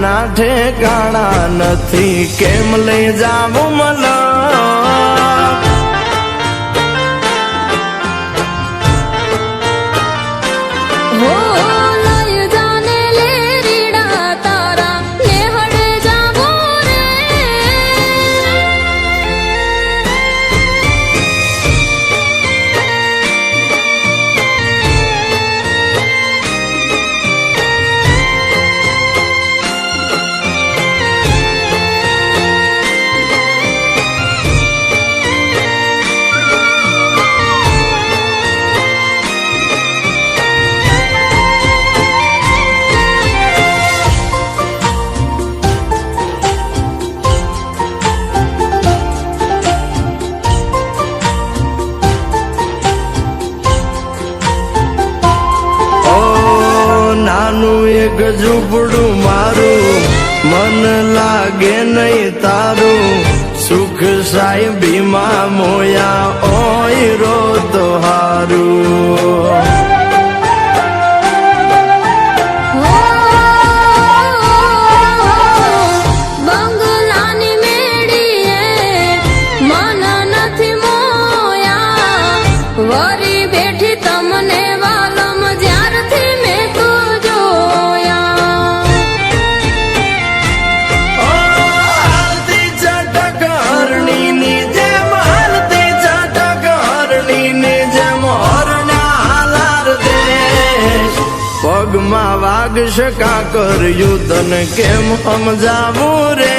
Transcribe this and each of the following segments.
ના ઠેકાણા નથી, કેમ લઈ જાવું મલક? એક ઝૂંપડું મારું, મન લાગે નહીં તારું, સુખ સાહેબીમાં મોયા ઓય રો તો હારું. પગમાં વાગશે કાકર યુદ્ધન કેમ સમજાવું રે?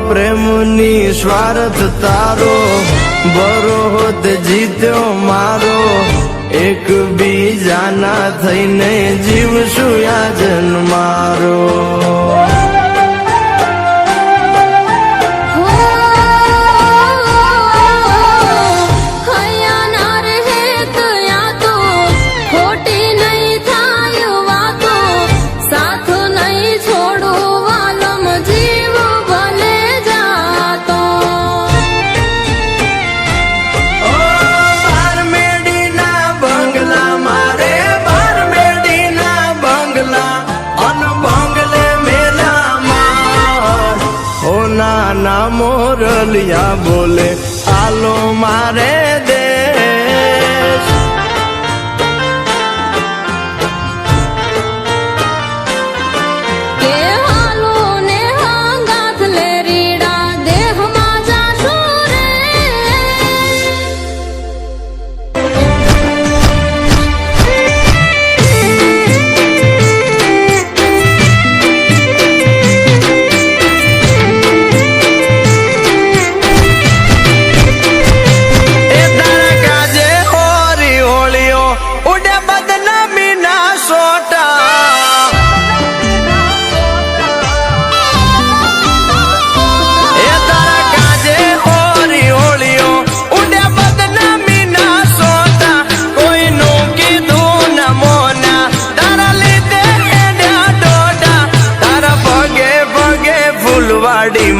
પ્રેમની સ્વાર્થ તારો, બરોત જીત્યો મારો, એક બીજાના થઈને જીવશું યાજન મારો. નાના મોરલિયા બોલે આલો મારે દેશ. કે હાલો ને હાંગાથ લે રીડા દેહમાં જાશો રે.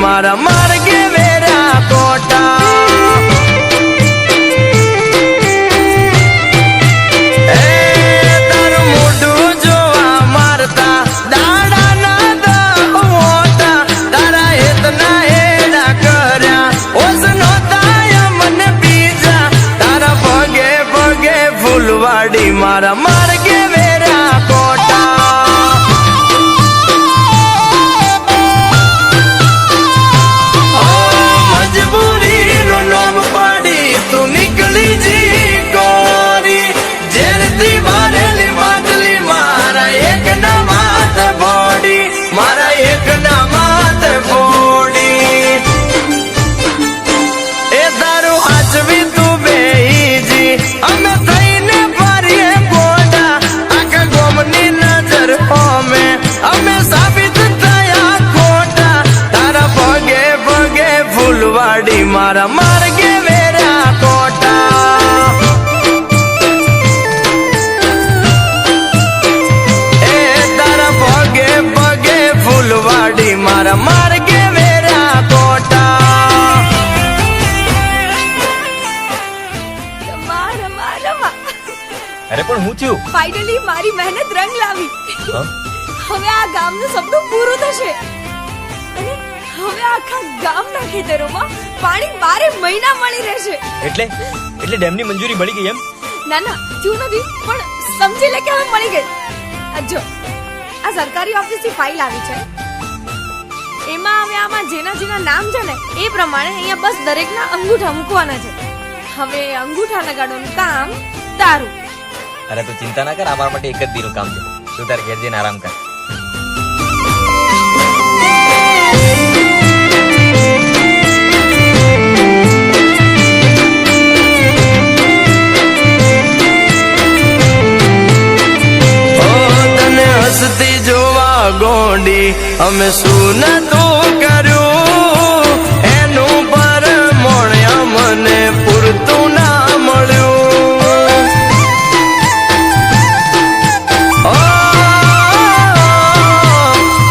મારા માર્ગે વેરા કોટા, તારું મોઢું જોવા મારતા દાડા ના દોતા, તારા હેતના હેડા કર્યા ઓસ નોતા મને બીજા, તારા પગે પગે ફૂલવાડી મારા માર્ગે વેરા કોટા. મજબૂરી નો નામ પાડી તું નીકળી જી મારા માર્ગે વેર્યા કોટા એ તારા પગે પગે ફૂલવાડી મારા માર્ગે વેર્યા કોટા અરે પણ હું થયું? ફાઇનલી મારી મહેનત રંગ લાવી. હા? હવે આ ગામનું સપનું પૂરું થશે અને હવે આખા ગામના ખેતરોમાં પાણી 12 મહિના મળી રહેશે. એટલે ડેમની મંજૂરી મળી ગઈ એમ? ના ના થયું નથી પણ સમજી લે કે હવે મળી ગઈ. આ જો આ સરકારી ઓફિસથી ફાઇલ આવી છે. એમાં હવે આમાં જેના નામ છે ને એ પ્રમાણે અહીંયા બસ દરેકના અંગૂઠા મૂકવાના છે. હવે અંગૂઠા લગાડવાનું કામ તારું. અરે તું ચિંતા ના કર, અમારા માટે એક જ દીનું કામ છે. તું તારે ઘેર જઈને આરામ કર. તને હસતી જોવા ગોંડી અમે શું નતું કર્યું એનું પર મોણ્યા મને પૂરતું ના મળ્યું.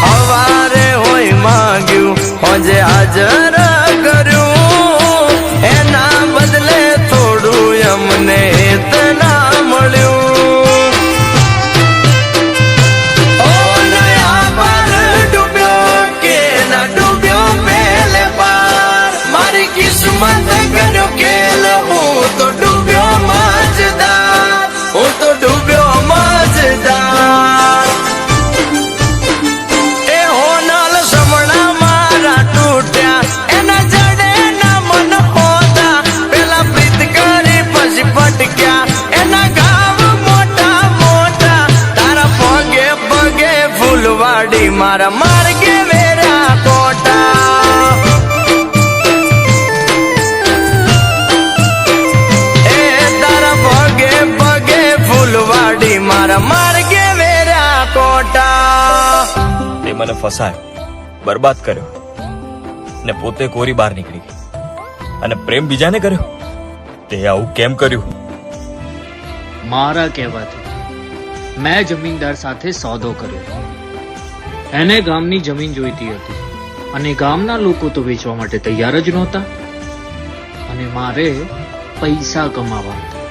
હવારે હોય માંગ્યું હોજે હાજર કર્યું એના બદલે થોડું અમને ના મળ્યું. ઓ નયા પાર ડૂબ્યો કે ના ડૂબ્યો પેલે પાર મારી કિસ્મત કર્યો કેલ હું તો ડૂબ્યો મજદાર હું તો ડૂબ્યો મજદાર. એ હોનલ સમણા મારા તૂટ્યા એના જડે ના મન હોતા પેલા પ્રીત કરી પછી ભટક્યા એના ગામ મોટા મોટા તારા પગે પગે ફૂલવાડી મારા માર્ગે વેર્યા કોટા એ તારા પગે પગે ફૂલવાડી મારા માર્ગે વેર્યા કોટા. તે મને ફસાયો, બરબાદ કર્યો ને પોતે કોરી બહાર નીકળી ગઈ અને પ્રેમ બીજાને કર્યો. તે આવું કેમ કર્યું? મારા કહેવાથી મેં જમીનદાર સાથે સોદો કર્યો. એને ગામની જમીન જોઈતી હતી અને ગામના લોકો તો વેચવા માટે તૈયાર જ નહોતા અને મારે પૈસા કમાવા હતા.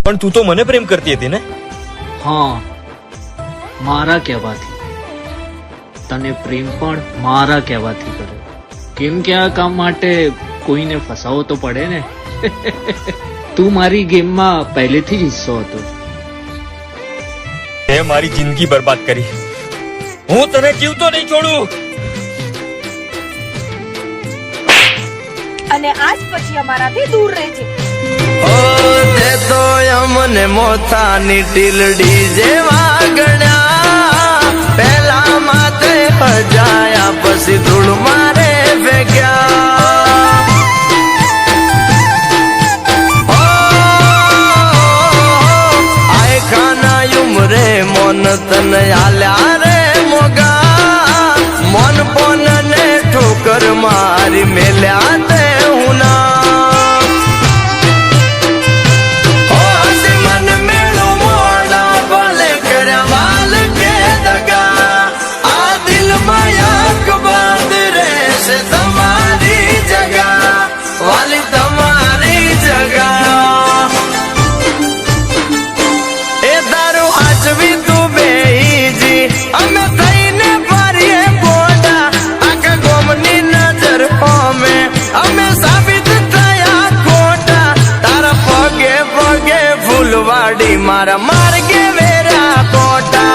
પણ તું તો મને પ્રેમ કરતી હતી ને? હા, મારા કહેવાથી. તને પ્રેમ પણ મારા કહેવાથી કર્યો. કેમ કે આ કામ માટે કોઈને ફસાવો તો પડે ને. તું મારી ગેમમાં પહેલેથી જ હિસ્સો હતો. તે મારી જિંદગી બરબાદ કરી. હું તને જીવતો નહીં છોડું. અને આજ પછી અમારાથી દૂર રહેજે. ઓ તે તો અમને મોથાની ટીલડી જેવા ગણ્યા પેલા માથે હજાયા પછી ધૂળ મારે ભેગ્યા. ઓ આય ખાના ઉમરે મોન તને આલ્યા રે મોગા મોન પોન ને ઠોકર મારી મેલ્યા તે હું ના. તમારી જગા વાલી તમારી જગા એ તારું હાચવી તું બેહીજી અમે થઈને ફરીએ બોડા આખા ગોમની નજર હોમે અમે સાબિત થયા ખોટા તારા પગે પગે ફૂલવાડી મારા માર્ગે વેર્યા કોટા.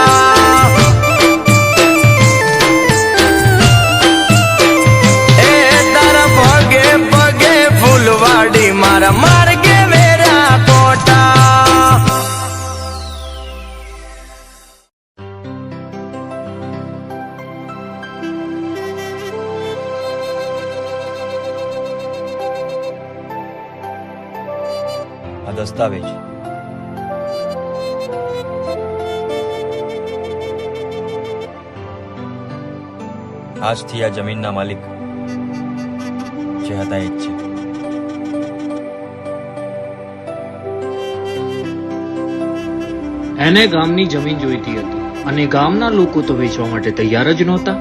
ફૂલવાડી મારા માર્ગે વેર્યા કોટા. આ દસ્તાવેજ આજથી આ જમીનના માલિક જે હતા એ જ છે. એને ગામની જમીન જોઈતી હતી અને ગામના લોકો તો વેચવા માટે તૈયાર જ નહોતા.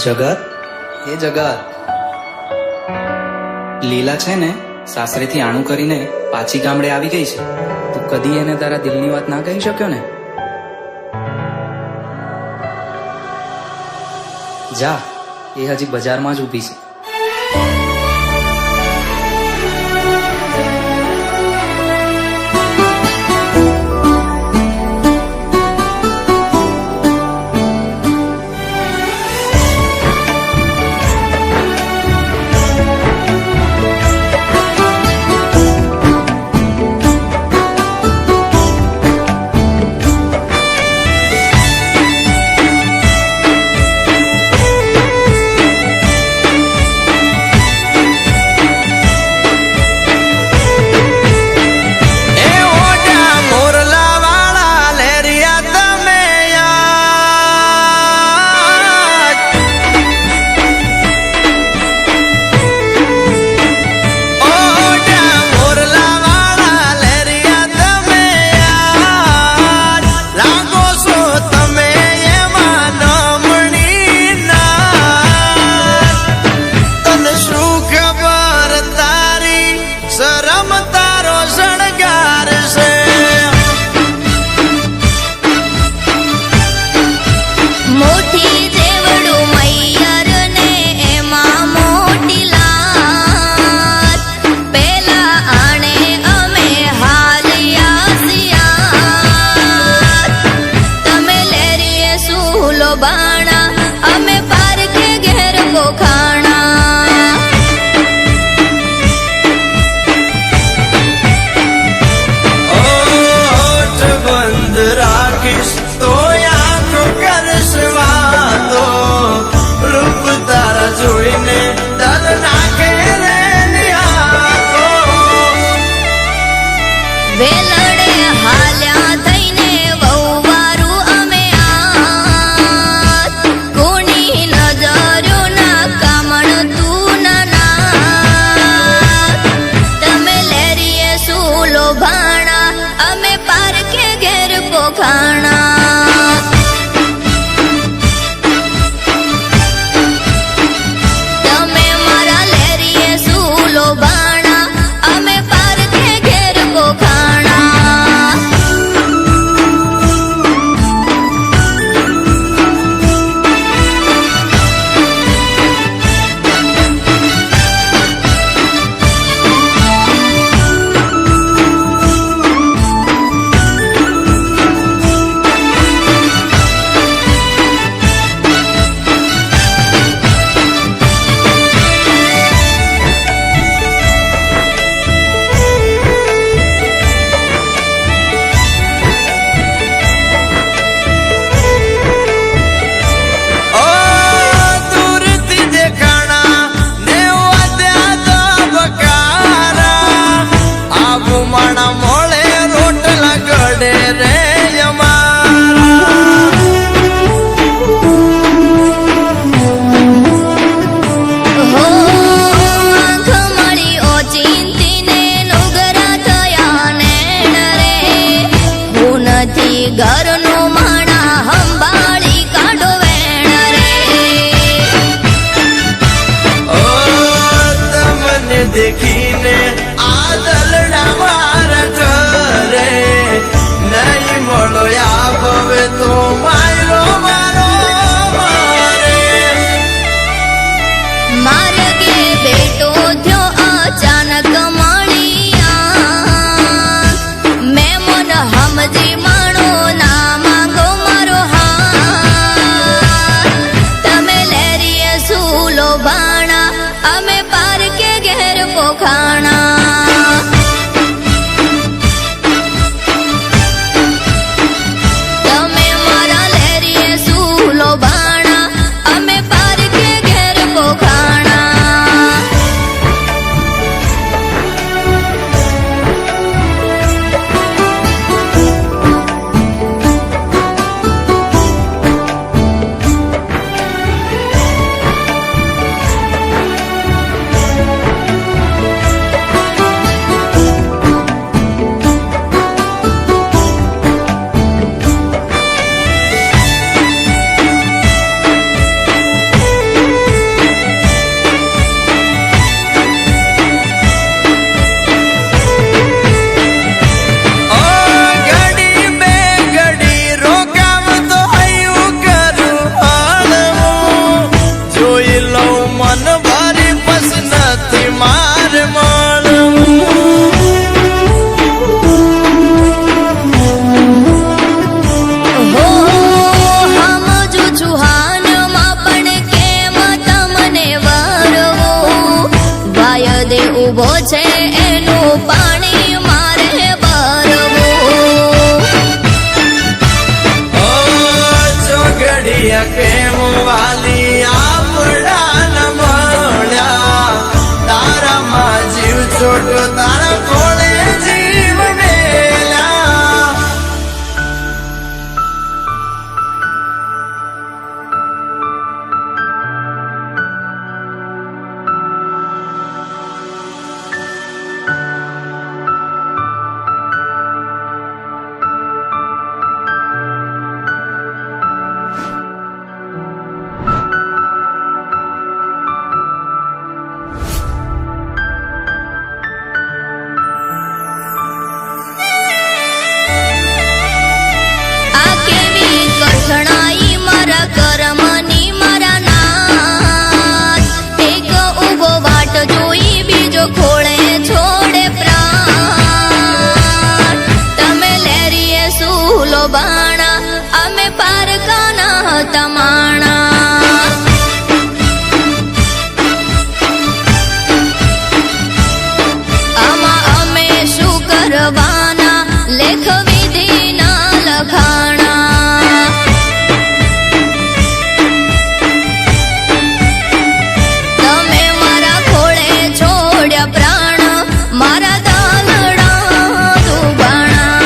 જગત, એ જગત, લીલા છે ને સાસરેથી આણું કરીને પાછી ગામડે આવી ગઈ છે. તું કદી એને તારા દિલની વાત ના કહી શક્યો ને? જા, એ હજી બજારમાં જ ઊભી છે. દેખીને આ દલડા મારા પાણી મારે ભરવું. ઓ ચોગડિયા કેમ વાલી આપડા ન મળ્યા, તારામાં જીવ છોટો તારા કોળે જીવ મેલ્યા. આ કેવી કઠણાઈ મારા કર્મની મારા નાથ. એક ઊભો વાટ જોઈ બીજો ખોળે છોડે પ્રાણ. તમે લેરીએ સૂલો બાણા, અમે પારકાના હતા માણા. આમાં અમે શું કરવાના, લેખ વિધિના લખાણા. તમે મારા ખોળે છોડ્યા પ્રાણ, મારા દાલડા દુબાણા.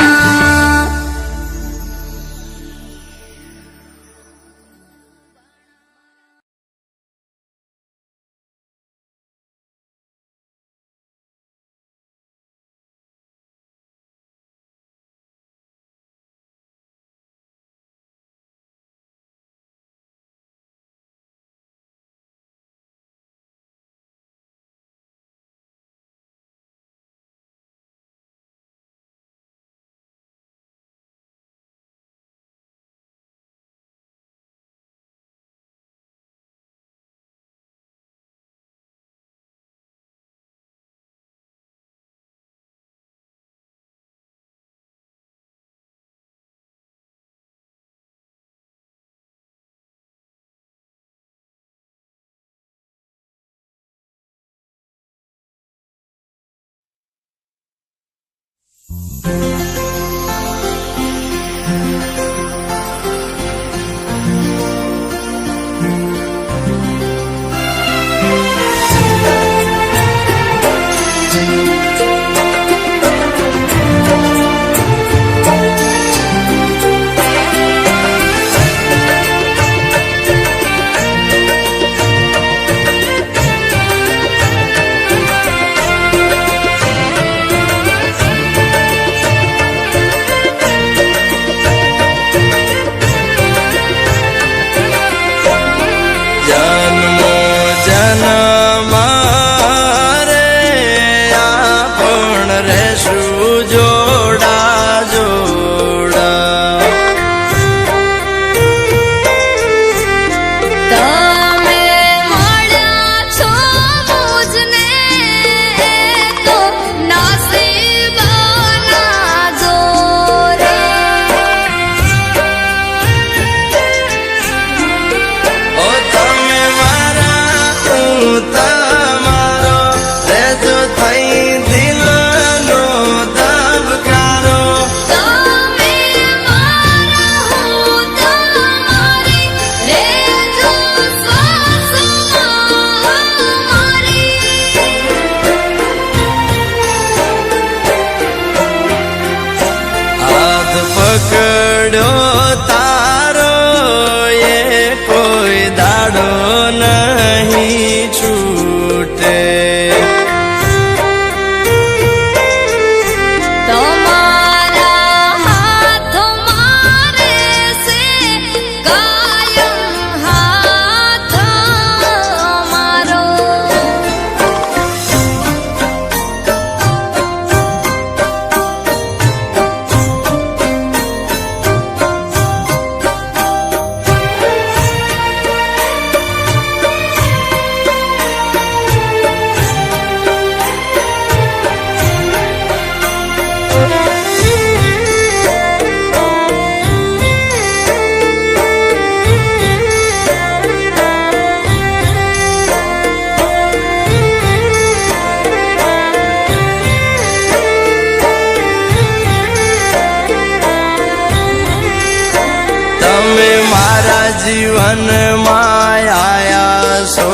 જીવનમાં આયા છો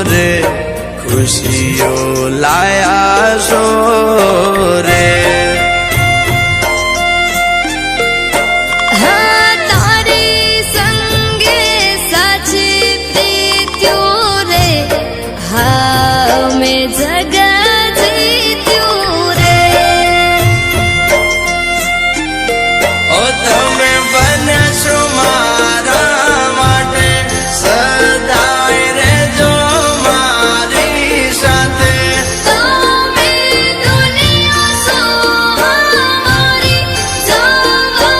રે ખુશીઓ લાયા છો રે હા તારી સંગે સાચી પ્રીત્યું રે હા મેં જગ જીત્યું રે ઓ તમે બનશો મારા માટે સદાય રહેજો મારી સાથે તમે દુનિયા સો અમારી જવો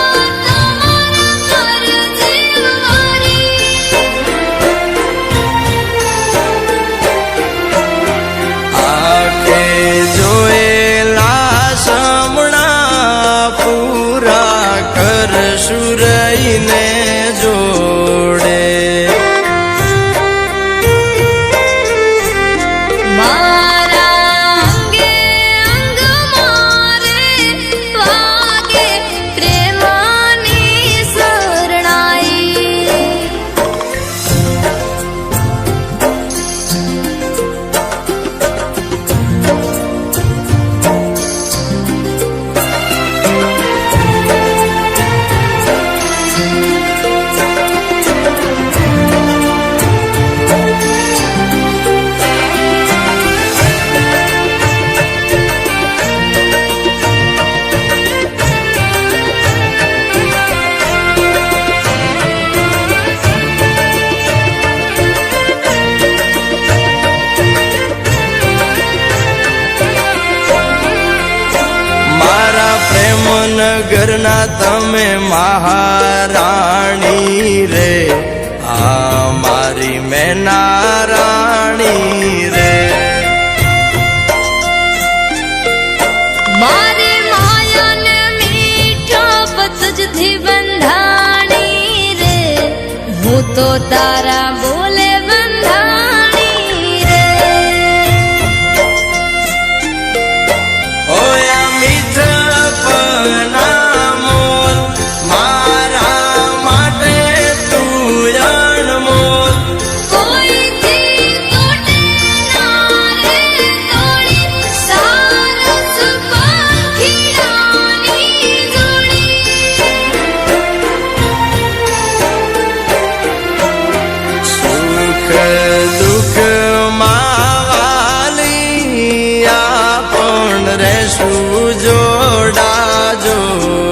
તમારા ઘર જીવવાની આંખે જોયેલા સમણા પૂરા કરશું રહીને જોડે મારા અંગે અંગ મારે વાગે પ્રેમની શરણાઈ મારા પ્રેમ નગરના તમે મહારાણી રે આ મારી મેના રાણી રે મારી માયાને મીઠા પતજથી બંધાણી રે હું તો તારા બોલે બંધાણી રે ઓયા મીઠપના મોલ મારા માટે તું અણમોલ કોઈથી તૂટે ના રે તોડી સારસ પંખીડાની જોડી સુખ દુઃખ માવાલી આપણ રહેશું જોડા જોડે